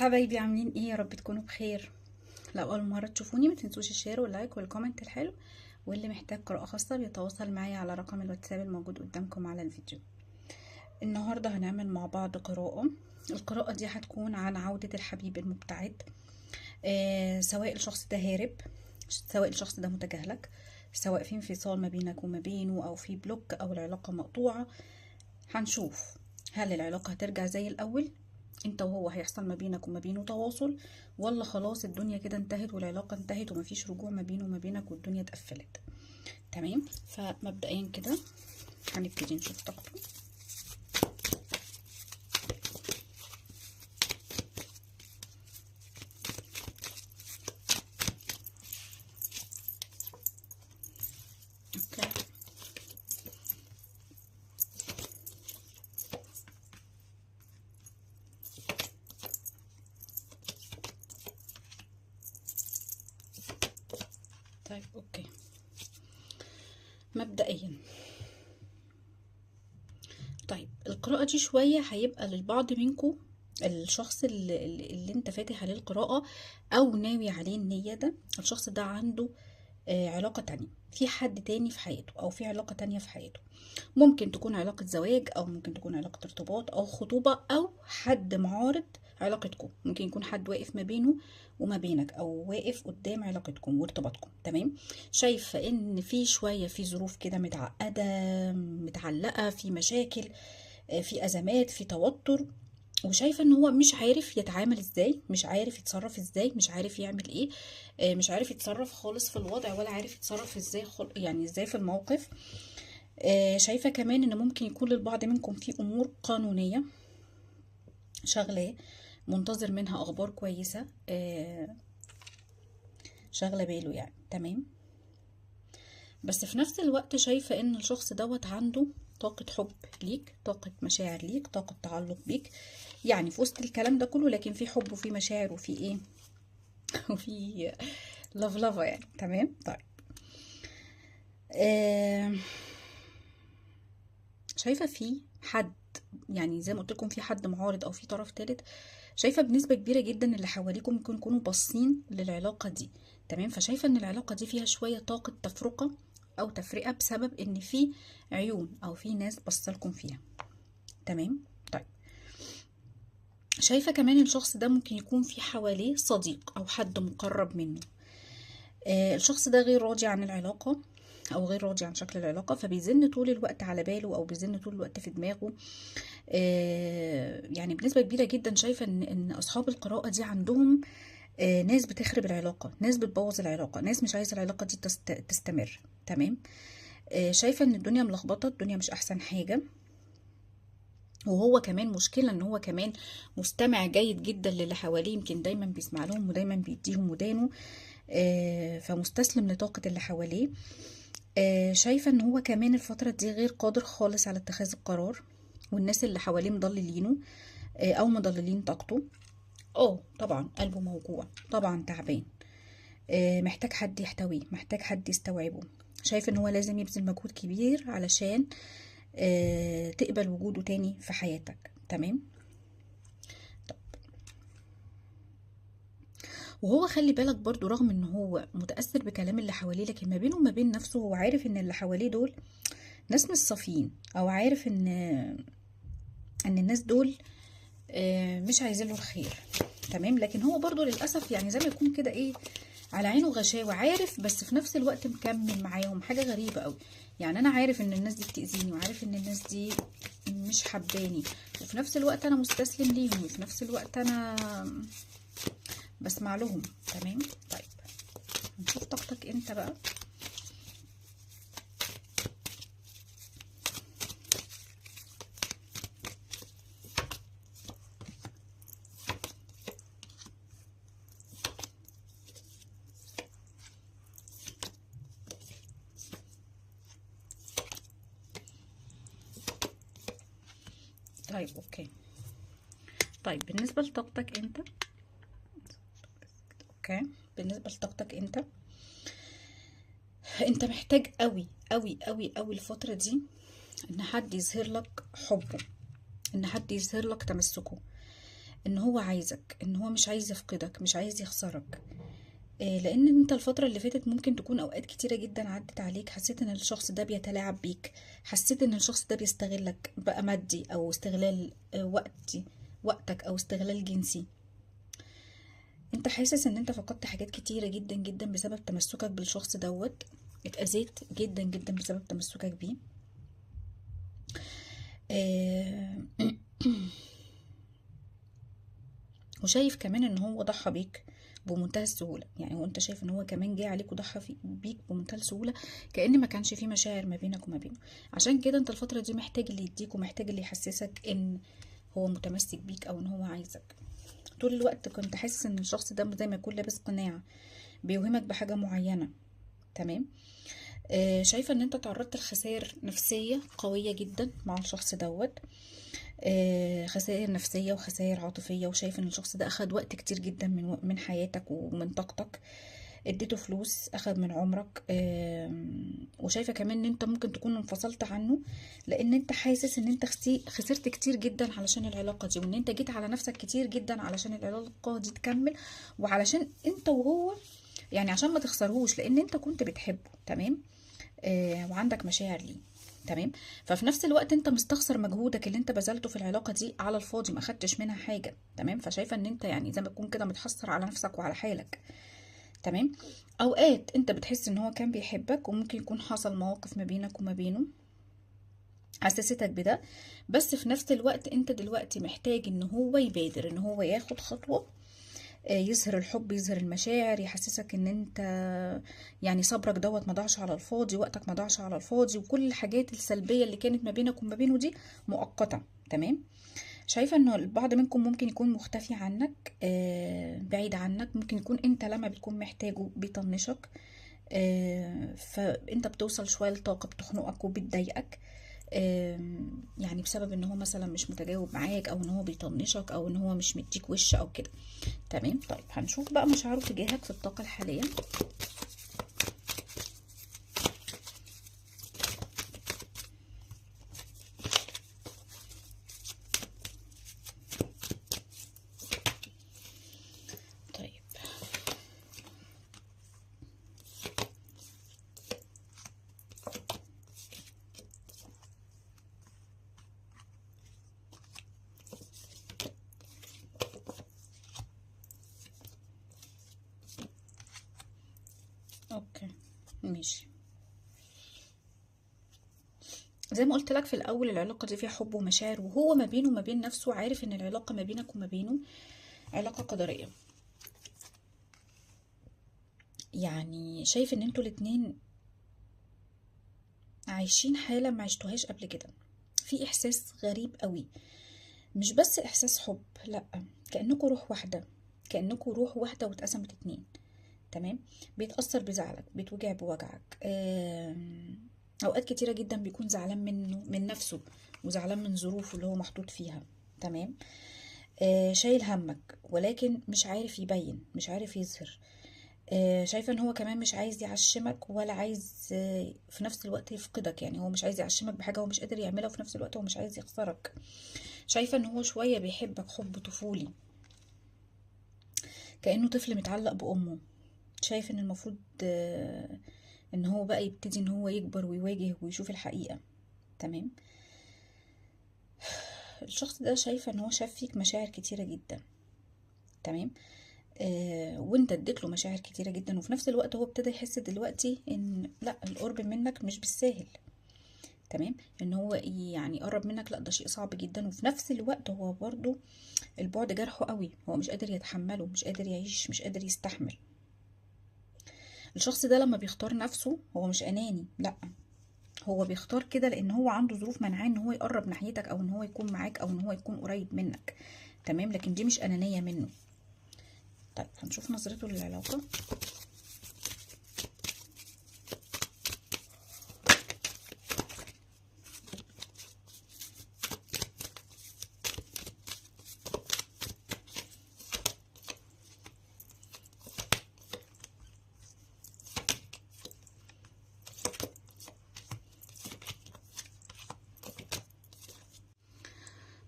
حبايبي عاملين ايه؟ يا رب تكونوا بخير. لو اول مره تشوفوني ما تنسوش الشير واللايك والكومنت الحلو، واللي محتاج قراءه خاصه بيتواصل معايا على رقم الواتساب الموجود قدامكم على الفيديو. النهارده هنعمل مع بعض قراءه. القراءه دي هتكون عن عوده الحبيب المبتعد. سواء الشخص ده هارب، سواء الشخص ده متجاهلك، سواء في انفصال ما بينك وما بينه او في بلوك او العلاقه مقطوعه. هنشوف هل العلاقه هترجع زي الاول، انت وهو هيحصل ما بينك وما بينه تواصل، ولا خلاص الدنيا كده انتهت والعلاقة انتهت ومفيش رجوع ما بينه وما بينك والدنيا اتقفلت. تمام، فمبدئيا كده هنبتدي نشوف طاقته. اوكي، طيب اوكي. مبدئيا طيب القراءة دي شوية هيبقى للبعض منكم، الشخص اللي انت فاتح عليه القراءة او ناوي عليه النية ده، الشخص ده عنده علاقة تانية، في حد تاني في حياته او في علاقة تانية في حياته. ممكن تكون علاقة زواج او ممكن تكون علاقة ارتباط او خطوبة او حد معارض علاقتكم. ممكن يكون حد واقف ما بينه وما بينك او واقف قدام علاقتكم وارتباطكم. تمام، شايفة ان في شوية في ظروف كده متعقدة متعلقة في مشاكل، في ازمات، في توتر، وشايفة ان هو مش عارف يتعامل ازاي، مش عارف يتصرف ازاي، مش عارف يعمل ايه، مش عارف يتصرف خالص في الوضع، ولا عارف يتصرف ازاي يعني ازاي في الموقف. شايفة كمان ان ممكن يكون للبعض منكم في امور قانونية شغلاه، منتظر منها اخبار كويسة، شغلة باله يعني. تمام، بس في نفس الوقت شايفة ان الشخص دوت عنده طاقة حب ليك، طاقة مشاعر ليك، طاقة تعلق بيك، يعني في وسط الكلام ده كله لكن في حب وفي مشاعر وفي ايه وفي لفلفة يعني. تمام، طيب آه شايفة في حد، يعني زي ما قلت لكم في حد معارض او في طرف ثالث. شايفة بنسبة كبيرة جدا اللي حواليكم ممكن يكونوا باصين للعلاقة دي. تمام، فشايفة ان العلاقة دي فيها شوية طاقة تفرقة او تفرقة بسبب ان في عيون او في ناس بصلكم فيها. تمام، طيب شايفة كمان الشخص ده ممكن يكون في حواليه صديق او حد مقرب منه. الشخص ده غير راضي عن العلاقة او غير راضي عن شكل العلاقة، فبيزن طول الوقت على باله او بيزن طول الوقت في دماغه. يعني بنسبة كبيرة جدا شايفة ان اصحاب القراءة دي عندهم ناس بتخرب العلاقة، ناس بتبوظ العلاقة، ناس مش عايزة العلاقة دي تستمر. تمام، شايفة ان الدنيا ملخبطة، الدنيا مش احسن حاجة. وهو كمان مشكلة ان هو كمان مستمع جيد جدا للي حواليه، يمكن دايما بيسمع لهم ودايما بيديهم ودانه، فمستسلم لطاقة اللي حواليه. شايفة ان هو كمان الفترة دي غير قادر خالص على اتخاذ القرار، والناس اللي حواليه مضللينه او مضللين طاقته. طبعا قلبه موجوع، طبعا تعبان، محتاج حد يحتويه، محتاج حد يستوعبه. شايف ان هو لازم يبذل مجهود كبير علشان تقبل وجوده تاني في حياتك. تمام، طب وهو خلي بالك برضو رغم ان هو متأثر بكلام اللي حواليه، لكن ما بينه وما بين نفسه هو عارف ان اللي حواليه دول ناس مش صافيين، او عارف ان الناس دول مش عايزين له الخير. تمام، لكن هو برضو للأسف يعني زي ما يكون كده ايه، على عينه غشاوة، عارف بس في نفس الوقت مكمل معاهم. حاجة غريبة قوي، يعني انا عارف ان الناس دي بتأذيني، وعارف ان الناس دي مش حباني، وفي نفس الوقت انا مستسلم ليهم، وفي نفس الوقت انا بسمع لهم. تمام، طيب نشوف طاقتك انت بقى. طيب اوكي، طيب بالنسبة لطاقتك انت، اوكي بالنسبة لطاقتك انت، انت محتاج قوي قوي قوي قوي الفترة دي ان حد يظهر لك حبه، ان حد يظهر لك تمسكه. ان هو عايزك، ان هو مش عايز يفقدك، مش عايز يخسرك. لان انت الفترة اللي فاتت ممكن تكون اوقات كتيرة جدا عدت عليك حسيت ان الشخص ده بيتلاعب بيك، حسيت ان الشخص ده بيستغلك بقى مادي، او استغلال وقتك، او استغلال جنسي. انت حاسس ان انت فقدت حاجات كتيرة جدا جدا بسبب تمسكك بالشخص دوت، اتأذيت جدا جدا بسبب تمسكك بيه. آه، وشايف كمان ان هو ضحى بيك بمنتهى السهولة. يعني هو انت شايف ان هو كمان جه عليك وضحى بيك بمنتهى السهولة، كأن ما كانش فيه مشاعر ما بينك وما بينه. عشان كده انت الفترة دي محتاج اللي يديك، ومحتاج اللي يحسسك ان هو متمسك بيك، او ان هو عايزك. طول الوقت كنت حاسس ان الشخص ده زي ما يكون لابس قناع، بيوهمك بحاجة معينة. تمام. شايفة ان انت تعرضت لخسائر نفسية قوية جدا مع الشخص دوت، خسائر نفسية وخسائر عاطفية. وشايف ان الشخص ده اخد وقت كتير جدا من حياتك ومن طاقتك، اديته فلوس، اخد من عمرك. وشايفة كمان ان انت ممكن تكون انفصلت عنه، لان انت حاسس ان انت خسرت كتير جدا علشان العلاقة دي، وان انت جيت على نفسك كتير جدا علشان العلاقة دي تكمل، وعلشان انت وهو، يعني عشان ما تخسرهوش، لان انت كنت بتحبه. تمام. وعندك مشاعر ليه. تمام. ففي نفس الوقت انت مستخسر مجهودك اللي انت بذلته في العلاقه دي على الفاضي، ما خدتش منها حاجه. تمام. فشايفه ان انت يعني زي ما تكون كده متحسر على نفسك وعلى حالك. تمام. اوقات انت بتحس ان هو كان بيحبك، وممكن يكون حصل مواقف ما بينك وما بينه حسستك بده، بس في نفس الوقت انت دلوقتي محتاج ان هو يبادر، ان هو ياخد خطوه، يظهر الحب، يظهر المشاعر، يحسسك ان انت يعني صبرك دوت ما ضاعش على الفاضي، وقتك ما ضاعش على الفاضي، وكل الحاجات السلبية اللي كانت ما بينك وما بينه دي مؤقتة. تمام. شايفة انه البعض منكم ممكن يكون مختفي عنك، بعيد عنك. ممكن يكون انت لما بتكون محتاجه بيطنشك، فانت بتوصل شوية لطاقة بتخنقك وبتضايقك، يعني بسبب ان هو مثلا مش متجاوب معاك، او ان هو بيطنشك، او ان هو مش مديك وش او كده. تمام. طيب هنشوف بقى مشاعره تجاهك في الطاقة الحالية. طيب اوكي ماشي. زي ما قلت لك في الاول، العلاقة دي فيها حب ومشاعر، وهو ما بينه وما بين نفسه عارف ان العلاقة ما بينك وما بينه علاقة قدرية. يعني شايف ان انتوا الاتنين عايشين حالة ما عشتوهاش قبل كده، في احساس غريب قوي، مش بس احساس حب، لا، كأنكوا روح واحدة، كأنكوا روح واحدة واتقسمت اتنين. تمام. بيتأثر بزعلك، بيتوجع بوجعك. اوقات كتيرة جدا بيكون زعلان منه، من نفسه، وزعلان من ظروفه اللي هو محطوط فيها. تمام. شايل همك، ولكن مش عارف يبين، مش عارف يظهر. شايفة ان هو كمان مش عايز يعشمك، ولا عايز في نفس الوقت يفقدك. يعني هو مش عايز يعشمك بحاجة هو مش قادر يعملها، وفي نفس الوقت هو مش عايز يخسرك. شايفة ان هو شوية بيحبك حب طفولي، كأنه طفل متعلق بأمه. شايف ان المفروض ان هو بقى يبتدي ان هو يكبر ويواجه ويشوف الحقيقة. تمام. الشخص ده شايفة ان هو شاف فيك مشاعر كتيرة جدا. تمام. وانت اديت له مشاعر كتيرة جدا، وفي نفس الوقت هو ابتدى يحس دلوقتي ان لا، القرب منك مش بالساهل. تمام. ان هو يعني يقرب منك، لا، ده شيء صعب جدا. وفي نفس الوقت هو برضو البعد جرحه قوي، هو مش قادر يتحمله، مش قادر يعيش، مش قادر يستحمل. الشخص ده لما بيختار نفسه هو مش اناني، لا، هو بيختار كده لان هو عنده ظروف منعاه ان هو يقرب ناحيتك، او ان هو يكون معاك، او ان هو يكون قريب منك. تمام. لكن دي مش انانية منه. طيب هنشوف نظرته للعلاقة.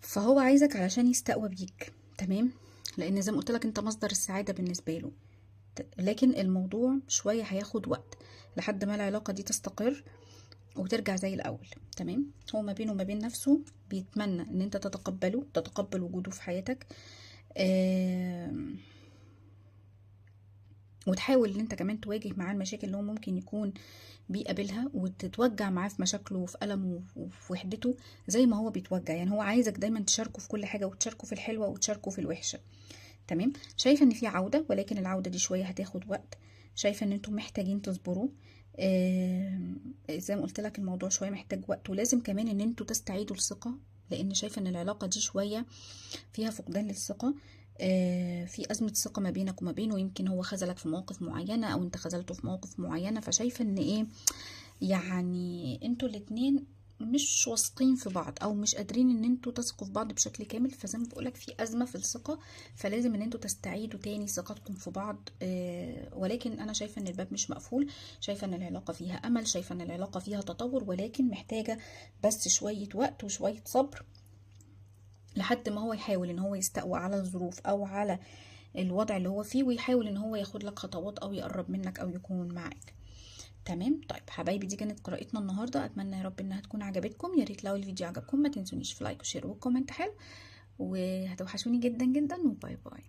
فهو عايزك علشان يستقوى بيك. تمام، لان زي ما قلت لك انت مصدر السعاده بالنسبه له. لكن الموضوع شويه هياخد وقت لحد ما العلاقه دي تستقر وترجع زي الاول. تمام، هو ما بينه وما بين نفسه بيتمنى ان انت تتقبل وجوده في حياتك، وتحاول ان انت كمان تواجه معاه المشاكل اللي هو ممكن يكون بيقابلها، وتتوجع معاه في مشاكله وفي ألمه وفي وحدته زي ما هو بيتوجع. يعني هو عايزك دايما تشاركه في كل حاجة، وتشاركه في الحلوة وتشاركه في الوحشة. تمام، شايفة ان في عودة، ولكن العودة دي شوية هتاخد وقت. شايفة ان انتم محتاجين تصبروا. زي ما قلت لك الموضوع شوية محتاج وقت، ولازم كمان ان انتوا تستعيدوا الثقة، لان شايفة ان العلاقة دي شوية فيها فقدان للثقة. في أزمة ثقة ما بينك وما بينه، يمكن هو خذلك في مواقف معينة أو أنت خذلته في مواقف معينة. فشايفة إن إيه، يعني انتوا الاتنين مش واثقين في بعض، او مش قادرين ان انتوا تثقوا في بعض بشكل كامل. فزي ما بقولك في ازمه في الثقه، فلازم ان انتوا تستعيدوا تاني ثقتكم في بعض. ولكن انا شايفه ان الباب مش مقفول، شايفه ان العلاقه فيها امل، شايفه ان العلاقه فيها تطور، ولكن محتاجه بس شويه وقت وشويه صبر لحد ما هو يحاول ان هو يستقوى على الظروف او على الوضع اللي هو فيه، ويحاول ان هو ياخد لك خطوات او يقرب منك او يكون معاك. تمام، طيب حبايبي، دي كانت قراءتنا النهارده. اتمنى يا رب انها تكون عجبتكم. يا ريت لو الفيديو عجبكم ما تنسونيش في لايك وشير وكومنت حلو، وهتوحشوني جدا جدا، وباي باي.